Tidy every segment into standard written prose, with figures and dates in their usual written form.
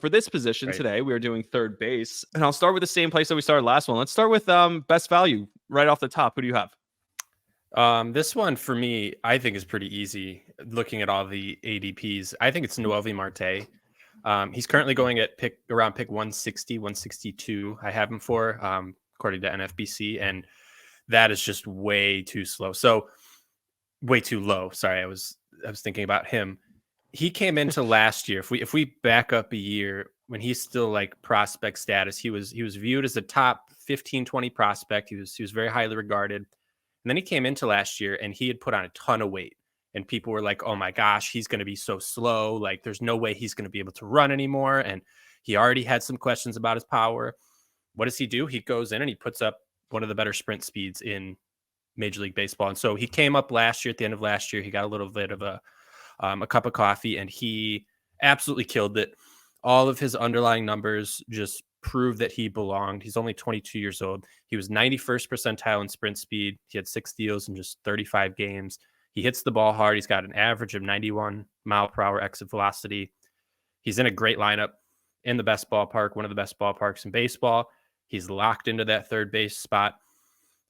For this position Right. today, we are doing third base, and I'll start with the same place that we started last one. Let's start with best value right off the top. Who do you have? This one for me, I think is pretty easy. Looking at all the ADPs, I think it's Noelvi Marte. He's currently going at pick 160, 162. I have him for, according to NFBC, and that is just way too slow. So way too low. Sorry, I was thinking about him. He came into last year. If we back up a year when he's still like prospect status, he was viewed as a top 15, 20 prospect. He was very highly regarded. And then he came into last year and he had put on a ton of weight. And people were like, oh my gosh, he's going to be so slow. Like, there's no way he's going to be able to run anymore. And he already had some questions about his power. What does he do? He goes in and he puts up one of the better sprint speeds in Major League Baseball. And so he came up last year, at the end of last year. He got a little bit of a cup of coffee and he absolutely killed it. All of his underlying numbers just prove that he belonged. He's only 22 years old. He was 91st percentile in sprint speed. He had 6 steals in just 35 games. He hits the ball hard. He's got an average of 91 mile per hour exit velocity. He's in a great lineup in the best ballpark, one of the best ballparks in baseball. He's locked into that third base spot.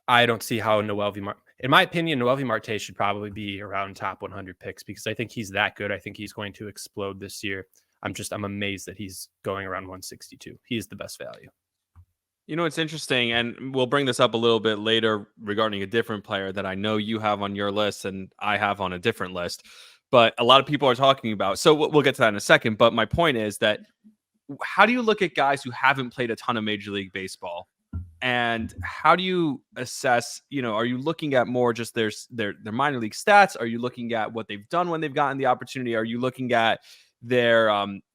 I don't see how in my opinion, Noelvi Marte should probably be around top 100 picks because I think he's that good. I think he's going to explode this year. I'm amazed that he's going around 162. He's the best value. You know, it's interesting, and we'll bring this up a little bit later regarding a different player that I know you have on your list and I have on a different list, but a lot of people are talking about. So we'll get to that in a second. But my point is that how do you look at guys who haven't played a ton of Major League Baseball? And how do you assess, are you looking at more just their minor league stats? Are you looking at what they've done when they've gotten the opportunity? Are you looking at their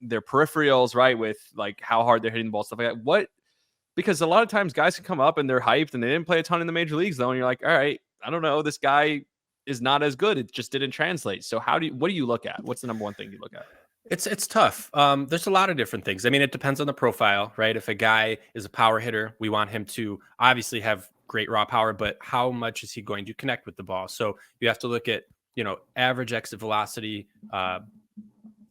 peripherals, right? With like how hard they're hitting the ball, stuff like that. Because a lot of times guys can come up and they're hyped and they didn't play a ton in the major leagues though. And you're like, all right, I don't know. This guy is not as good. It just didn't translate. So what do you look at? What's the number one thing you look at? It's tough. There's a lot of different things. I mean, it depends on the profile, right? If a guy is a power hitter, we want him to obviously have great raw power, but how much is he going to connect with the ball? So you have to look at, average exit velocity,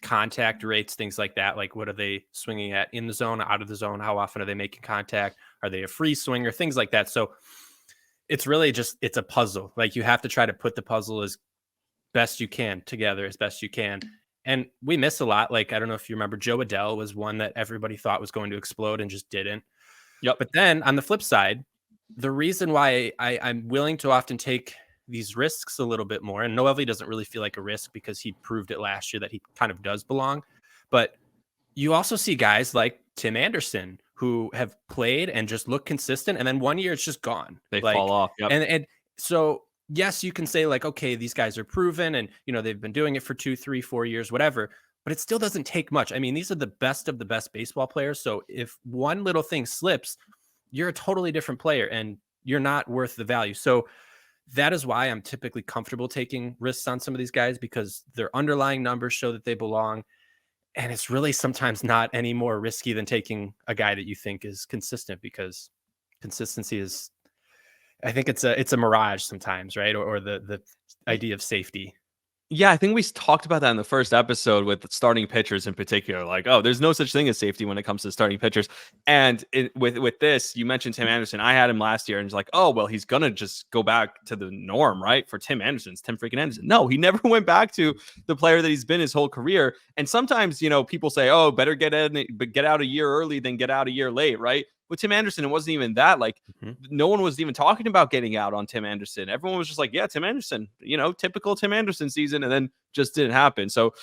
contact rates, things like that. Like, what are they swinging at in the zone, out of the zone? How often are they making contact? Are they a free swinger? Things like that. So it's really it's a puzzle. Like, you have to try to put the puzzle as best you can together as best you can. And we miss a lot. Like, I don't know if you remember, Joe Adele was one that everybody thought was going to explode and just didn't. Yep. But then on the flip side, the reason why I'm willing to often take these risks a little bit more, and Noelvi doesn't really feel like a risk because he proved it last year that he kind of does belong. But you also see guys like Tim Anderson who have played and just look consistent. And then 1 year it's just gone. They fall off. Yep. And so, yes, you can say like, okay, these guys are proven and, they've been doing it for 2, 3, 4 years, whatever, but it still doesn't take much. I mean, these are the best of the best baseball players. So if one little thing slips, you're a totally different player and you're not worth the value. So that is why I'm typically comfortable taking risks on some of these guys because their underlying numbers show that they belong. And it's really sometimes not any more risky than taking a guy that you think is consistent because consistency is, I think it's a mirage sometimes, right? Or the idea of safety. Yeah, I think we talked about that in the first episode with starting pitchers in particular. Like, oh, there's no such thing as safety when it comes to starting pitchers. And with this, you mentioned Tim Anderson. I had him last year and it's like, oh, well, he's going to just go back to the norm, right? For Tim Anderson, it's Tim freaking Anderson. No, he never went back to the player that he's been his whole career. And sometimes, people say, oh, better get out a year early than get out a year late, right? With Tim Anderson, it wasn't even that. Like, no one was even talking about getting out on Tim Anderson. Everyone was just like, yeah, Tim Anderson, typical Tim Anderson season, and then just didn't happen. So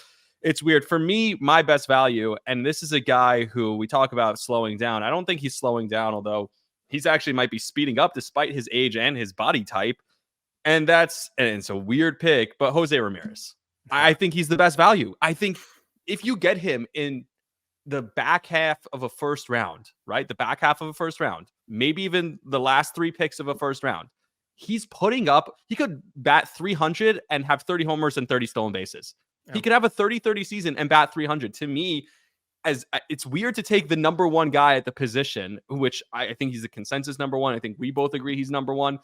it's weird. For me, my best value, and this is a guy who we talk about slowing down. I don't think he's slowing down, although he's actually might be speeding up despite his age and his body type. And it's a weird pick, but Jose Ramirez. I think he's the best value. I think if you get him in the back half of a first round, right? The back half of a first round, maybe even the last 3 picks of a first round. He could bat 300 and have 30 homers and 30 stolen bases. Yeah. He could have a 30-30 season and bat 300. To me, as it's weird to take the number one guy at the position, which I think he's a consensus number one. I think we both agree he's number one.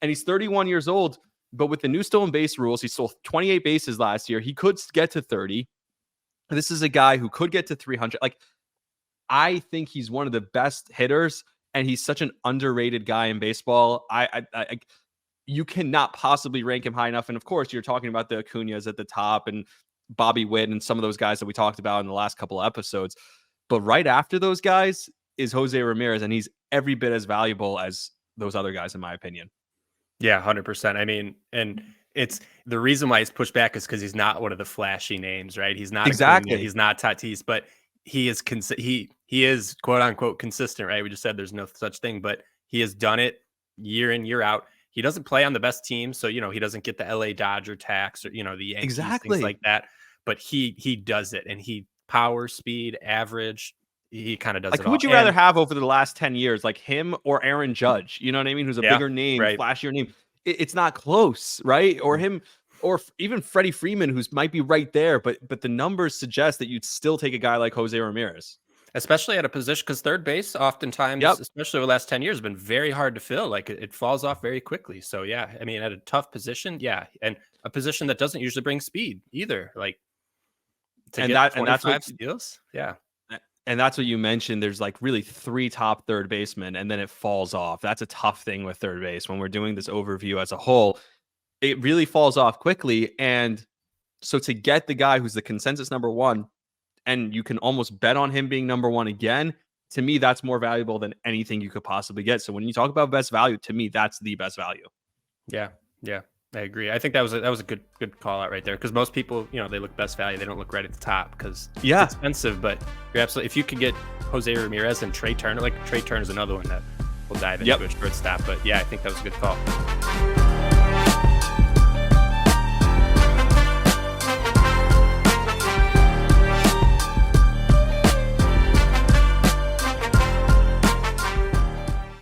And he's 31 years old, but with the new stolen base rules, he stole 28 bases last year. He could get to 30. This is a guy who could get to 300. Like, I think he's one of the best hitters, and he's such an underrated guy in baseball. You cannot possibly rank him high enough. And of course, you're talking about the Acuñas at the top and Bobby Witt and some of those guys that we talked about in the last couple of episodes. But right after those guys is Jose Ramirez, and he's every bit as valuable as those other guys, in my opinion. Yeah, 100%. I mean, and it's the reason why he's pushed back is because he's not one of the flashy names, right? He's not Exactly. Acuña, he's not Tatis, but he is he is quote unquote consistent, right? We just said there's no such thing, but he has done it year in, year out. He doesn't play on the best team, so he doesn't get the LA Dodger tax or the Yankees, Exactly. things like that. But he does it, and he power, speed, average. He kind of does like, it who all. would you rather have over the last 10 years, like him or Aaron Judge? You know what I mean? Who's a bigger name, right. flashier name. It's not close, right? Or him, or even Freddie Freeman, who's might be right there, but the numbers suggest that you'd still take a guy like Jose Ramirez. Especially at a position, because third base oftentimes, especially over the last 10 years, has been very hard to fill. Like it falls off very quickly. So yeah, I mean, at a tough position, and a position that doesn't usually bring speed either. Like and that's what steals. Yeah. And that's what you mentioned. There's like really 3 top third basemen, and then it falls off. That's a tough thing with third base. When we're doing this overview as a whole, it really falls off quickly. And so to get the guy who's the consensus number 1, and you can almost bet on him being number 1 again, to me, that's more valuable than anything you could possibly get. So when you talk about best value, to me, that's the best value. Yeah. I agree. I think that was a good call out right there, because most people, they look best value. They don't look right at the top because it's expensive. But you're absolutely, if you could get Jose Ramirez and Trey Turner, like Trey Turner is another one that we'll dive into at shortstop. But yeah, I think that was a good call.